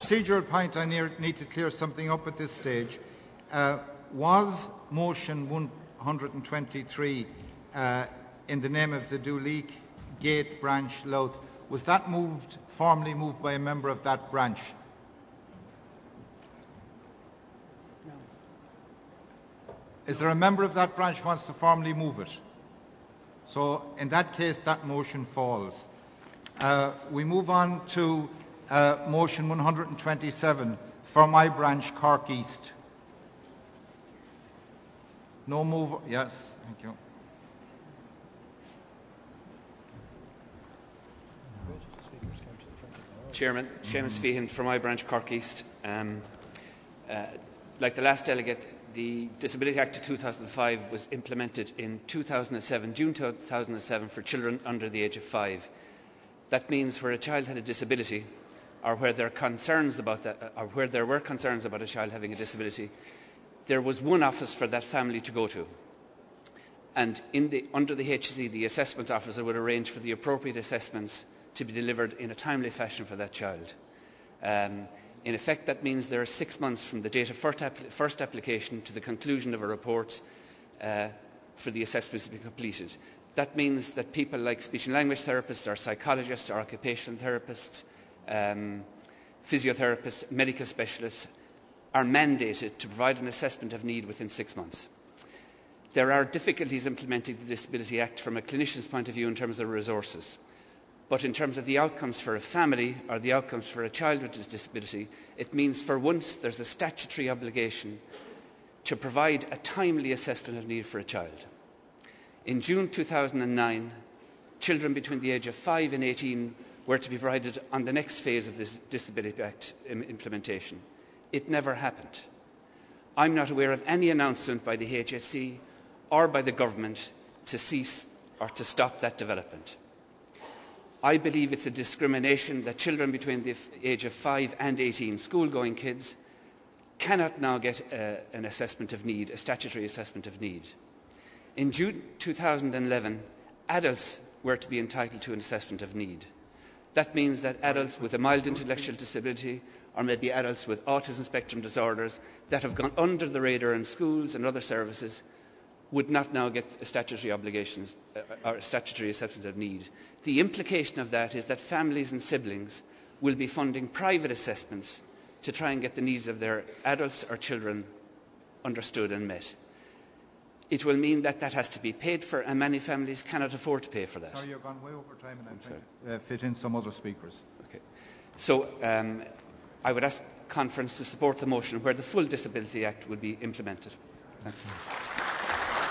Procedural point, I need to clear something up at this stage. Was motion 123 in the name of the Duleek Gate branch Louth, was that formally moved by a member of that branch? No. Is there a member of that branch who wants to formally move it? So in that case, that motion falls. We move on to motion 127 for my branch, Cork East. No move. Yes, thank you. Chairman, Seamus Feehan for my branch, Cork East. Like the last delegate, the Disability Act of 2005 was implemented in 2007, June 2007, for children under the age of 5. That means where a child had a disability, or where there were concerns about a child having a disability, there was one office for that family to go to. And under the HSE, the assessment officer would arrange for the appropriate assessments to be delivered in a timely fashion for that child. In effect, that means there are 6 months from the date of first application to the conclusion of a report for the assessments to be completed. That means that people like speech and language therapists, or psychologists, or occupational therapists, physiotherapists, medical specialists are mandated to provide an assessment of need within 6 months. There are difficulties implementing the Disability Act from a clinician's point of view in terms of resources. But in terms of the outcomes for a family or the outcomes for a child with a disability, it means for once there's a statutory obligation to provide a timely assessment of need for a child. In June 2009, children between the age of 5 and 18 were to be provided on the next phase of this Disability Act implementation. It never happened. I'm not aware of any announcement by the HSE or by the government to cease or to stop that development. I believe it's a discrimination that children between the age of 5 and 18, school-going kids, cannot now get an assessment of need, a statutory assessment of need. In June 2011, adults were to be entitled to an assessment of need. That means that adults with a mild intellectual disability, or maybe adults with autism spectrum disorders that have gone under the radar in schools and other services, would not now get a statutory obligations or a statutory assessment of need. The implication of that is that families and siblings will be funding private assessments to try and get the needs of their adults or children understood and met. It will mean that that has to be paid for, and many families cannot afford to pay for that. Sorry, you've gone way over time, and I'm trying to fit in some other speakers. Okay. So I would ask conference to support the motion where the full Disability Act will be implemented. Thanks.